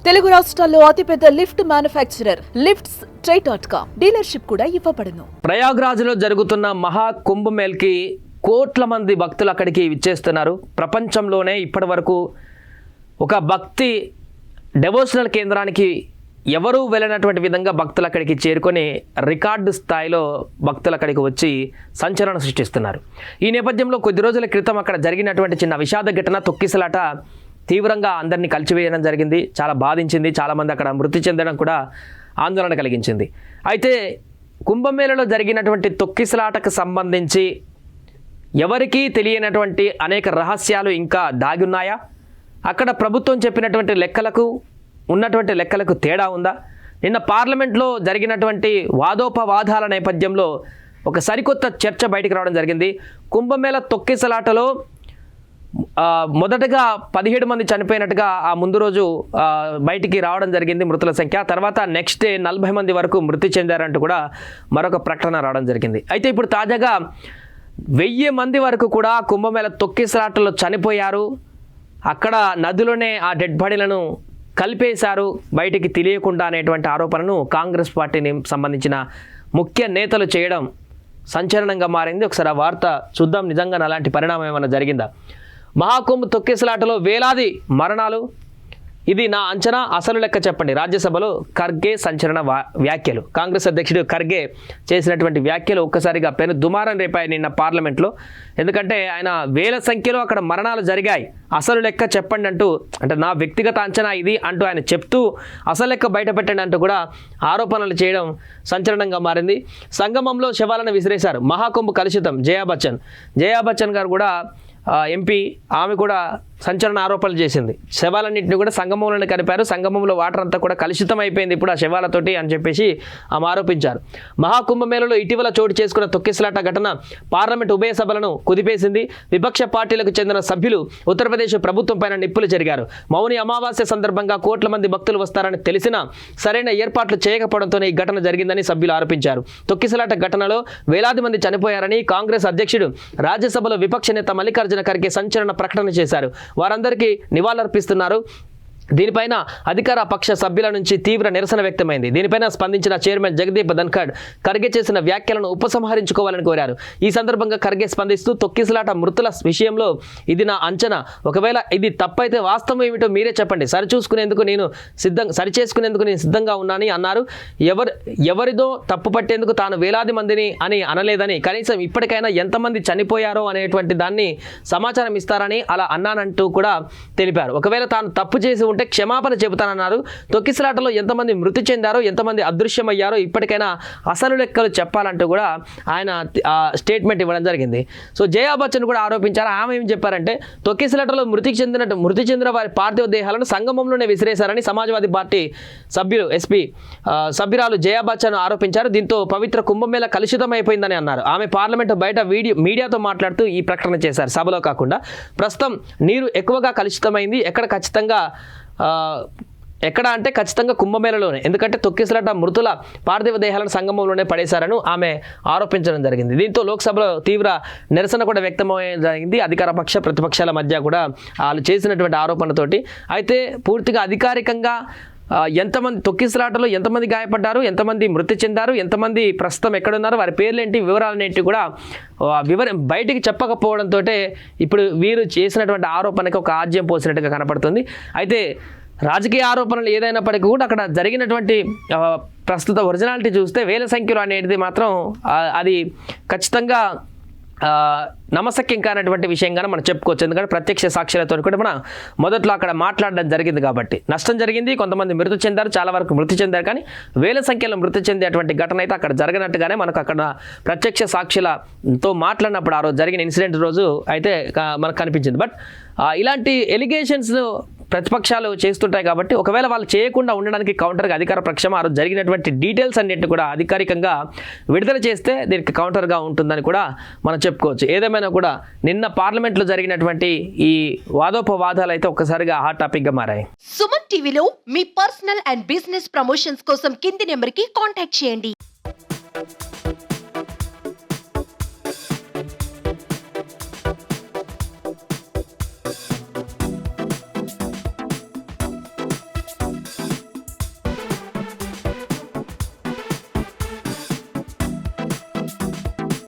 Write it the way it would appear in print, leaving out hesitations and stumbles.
తెలుగు రాష్ట్రాల్లో అతిపెద్ద lift manufacturer lifts ట్రై.com dealership కూడా ఇవ్వబడును. ప్రయాగ్రాజ్లో జరుగుతున్న మహా కుంభమేళకి కోట్ల మంది భక్తులు అక్కడికి విచ్చేస్తున్నారు. ప్రపంచంలోనే ఇప్పటి వరకు ఒక భక్తి డెవోషనల్ కేంద్రానికి ఎవరూ వెళ్ళినటువంటి విధంగా భక్తులు అక్కడికి చేరుకొని రికార్డు స్థాయిలో భక్తులు అక్కడికి వచ్చి సంచలనం సృష్టిస్తున్నారు. ఈ నేపథ్యంలో కొద్ది రోజుల క్రితం అక్కడ జరిగినటువంటి చిన్న విషాద ఘటన, తొక్కిసలాట తీవ్రంగా అందరినీ కలిచివేయడం జరిగింది. చాలా బాధించింది. చాలామంది అక్కడ మృతి చెందడం కూడా ఆందోళన కలిగించింది. అయితే కుంభమేళలో జరిగినటువంటి తొక్కిసలాటకు సంబంధించి ఎవరికీ తెలియనటువంటి అనేక రహస్యాలు ఇంకా దాగి ఉన్నాయా? అక్కడ ప్రభుత్వం చెప్పినటువంటి లెక్కలకు ఉన్నటువంటి లెక్కలకు తేడా ఉందా? నిన్న పార్లమెంట్లో జరిగినటువంటి వాదోపవాదాల నేపథ్యంలో ఒక సరికొత్త చర్చ బయటికి రావడం జరిగింది. కుంభమేళ తొక్కిసలాటలో మొదటగా 17 మంది చనిపోయినట్టుగా ఆ ముందు రోజు బయటికి రావడం జరిగింది మృతుల సంఖ్య. తర్వాత నెక్స్ట్ డే 40 మంది వరకు మృతి చెందారంటూ కూడా మరొక ప్రకటన రావడం జరిగింది. అయితే ఇప్పుడు తాజాగా 1000 మంది వరకు కూడా కుంభమేళ తొక్కిసలాటలో చనిపోయారు. అక్కడ నదిలోనే ఆ డెడ్ బాడీలను కలిపేశారు బయటికి తెలియకుండా అనేటువంటి ఆరోపణను కాంగ్రెస్ పార్టీని సంబంధించిన ముఖ్య నేతలు చేయడం సంచలనంగా మారింది. ఒకసారి ఆ వార్త చూద్దాం. నిజంగా అలాంటి పరిణామం ఏమైనా జరిగిందా? మహాకుంభ్ తొక్కిసలాటలో వేలాది మరణాలు, ఇది నా అంచనా, అసలు లెక్క చెప్పండి. రాజ్యసభలో ఖర్గే సంచలన వ్యాఖ్యలు. కాంగ్రెస్ అధ్యక్షుడు ఖర్గే చేసినటువంటి వ్యాఖ్యలు ఒక్కసారిగా పెను దుమారం రేపాయి నిన్న పార్లమెంట్లో. ఎందుకంటే ఆయన వేల సంఖ్యలో అక్కడ మరణాలు జరిగాయి, అసలు లెక్క చెప్పండి అంటూ, అంటే నా వ్యక్తిగత అంచనా ఇది అంటూ ఆయన చెప్తూ అసలు లెక్క బయటపెట్టండి అంటూ కూడా ఆరోపణలు చేయడం సంచలనంగా మారింది. సంగమంలో శవాలను విసిరేశారు. మహాకుంభ్ కలుషితం. జయా బచ్చన్ గారు కూడా ఎంపీ, ఆమె కూడా సంచలన ఆరోపణలు చేసింది. శవాలన్నింటినీ కూడా సంగమంలోనే కలిపారు, సంగమంలో వాటర్ అంతా కూడా కలుషితం అయిపోయింది ఇప్పుడు ఆ శవాలతోటి అని చెప్పేసి ఆమె ఆరోపించారు. మహాకుంభమేళలో ఇటీవల చోటు చేసుకున్న తొక్కిసలాట ఘటన పార్లమెంట్ ఉభయ సభలను కుదిపేసింది. విపక్ష పార్టీలకు చెందిన సభ్యులు ఉత్తరప్రదేశ్ ప్రభుత్వం పైన నిప్పులు చెరిగారు. మౌని అమావాస్య సందర్భంగా కోట్ల మంది భక్తులు వస్తారని తెలిసినా సరైన ఏర్పాట్లు చేయకపోవడంతోనే ఈ ఘటన జరిగిందని సభ్యులు ఆరోపించారు. తొక్కిసలాట ఘటనలో వేలాది మంది చనిపోయారని కాంగ్రెస్ అధ్యక్షుడు రాజ్యసభలో విపక్ష నేత మల్లికార్జున ఖర్గే సంచలన ప్రకటన చేశారు. వారందరికీ నివాళులర్పిస్తున్నారు. దీనిపైన అధికార పక్ష సభ్యుల నుంచి తీవ్ర నిరసన వ్యక్తమైంది. దీనిపైన స్పందించిన చైర్మన్ జగదీప్ ధన్ఖడ్ ఖర్గే చేసిన వ్యాఖ్యలను ఉపసంహరించుకోవాలని కోరారు. ఈ సందర్భంగా ఖర్గే స్పందిస్తూ తొక్కిసలాట మృతుల విషయంలో ఇది నా అంచనా, ఒకవేళ ఇది తప్పైతే వాస్తవం ఏమిటో మీరే చెప్పండి, సరిచేసుకునేందుకు నేను సిద్ధంగా ఉన్నానని అన్నారు. ఎవరిదో తప్పు పట్టేందుకు తాను వేలాది మందిని అని అనలేదని, కనీసం ఇప్పటికైనా ఎంతమంది చనిపోయారో అనేటువంటి దాన్ని సమాచారం ఇస్తారని అలా అన్నానంటూ కూడా తెలిపారు. ఒకవేళ తాను తప్పు చేసి ఉంటే క్షమాపణ చెబుతానన్నారు. తొక్కిసలాటలో ఎంతమంది మృతి చెందారో, ఎంతమంది అదృశ్యమయ్యారో ఇప్పటికైనా అసలు లెక్కలు చెప్పాలంటూ కూడా ఆయన స్టేట్మెంట్ ఇవ్వడం జరిగింది. సో జయా బచ్చన్ కూడా ఆరోపించారు. ఆమె ఏం చెప్పారంటే, తొక్కిసలాటలో మృతి చెందిన వారి పార్థివ దేహాలను సంగమంలోనే విసిరేశారని సమాజ్వాదీ పార్టీ సభ్యురాలు జయా బచ్చన్ ఆరోపించారు. దీంతో పవిత్ర కుంభమేళ కలుషితమైపోయిందని అన్నారు. ఆమె పార్లమెంటు బయట మీడియాతో మాట్లాడుతూ ఈ ప్రకటన చేశారు. సభలో కాకుండా ప్రస్తుతం నీరు ఎక్కువగా కలుషితమైంది, ఎక్కడ అంటే ఖచ్చితంగా కుంభమేళలోనే, ఎందుకంటే తొక్కిసలాట మృతుల పార్థివ దేహాలను సంగమంలోనే పడేశారని ఆమె ఆరోపించడం జరిగింది. దీంతో లోక్సభలో తీవ్ర నిరసన కూడా వ్యక్తమయ్యడం జరిగింది అధికార పక్ష ప్రతిపక్షాల మధ్య కూడా వాళ్ళు చేసినటువంటి ఆరోపణతోటి. అయితే పూర్తిగా అధికారికంగా ఎంతమంది తొక్కిసలాటలో ఎంతమంది గాయపడ్డారు, ఎంతమంది మృతి చెందారు, ఎంతమంది ప్రస్తుతం ఎక్కడున్నారు, వారి పేర్లేంటి, వివరాలనేంటి కూడా బయటికి చెప్పకపోవడంతో ఇప్పుడు వీరు చేసినటువంటి ఆరోపణకి ఒక ఆజ్యం పోసినట్టుగా కనపడుతుంది. అయితే రాజకీయ ఆరోపణలు ఏదైనప్పటికీ కూడా అక్కడ జరిగినటువంటి ప్రస్తుత ఒరిజినాలిటీ చూస్తే వేల సంఖ్యలో అనేది మాత్రం అది ఖచ్చితంగా నమ్మశక్యం కానటువంటి విషయంగానే మనం చెప్పుకోవచ్చు. ఎందుకంటే ప్రత్యక్ష సాక్షులతో కూడా మనం మొదట్లో అక్కడ మాట్లాడడం జరిగింది కాబట్టి నష్టం జరిగింది, కొంతమంది మృతి చెందారు, చాలా వరకు మృతి చెందారు. కానీ వేల సంఖ్యలో మృతి చెందేటువంటి ఘటన అయితే అక్కడ జరగనట్టుగానే మనకు అక్కడ ప్రత్యక్ష సాక్షులతో మాట్లాడినప్పుడు ఆ రోజు జరిగిన ఇన్సిడెంట్ రోజు అయితే మనకు కనిపించింది. బట్ ఇలాంటి ఎలిగేషన్స్ ప్రతిపక్షాలు చేస్తుంటాయి కాబట్టి ఒకవేళ వాళ్ళు చేయకుండా ఉండడానికి కౌంటర్గా అధికార పక్షం ఆ రోజు జరిగినటువంటి డీటెయిల్స్ అన్నింటినీ కూడా అధికారికంగా విడుదల చేస్తే దీనికి కౌంటర్గా ఉంటుందని కూడా మనం చెప్పుకోవచ్చు. ఏదేమైనా కూడా నిన్న పార్లమెంట్లో జరిగినటువంటి ఈ వాదోపవాదాలు అయితే ఒక్కసారిగా హాట్ టాపిక్గా మారాయి. సుమన్ టీవీలో మీ పర్సనల్ అండ్ బిజినెస్ ప్రమోషన్స్ కోసం కింది నెంబర్కి కాంటాక్ట్ చేయండి.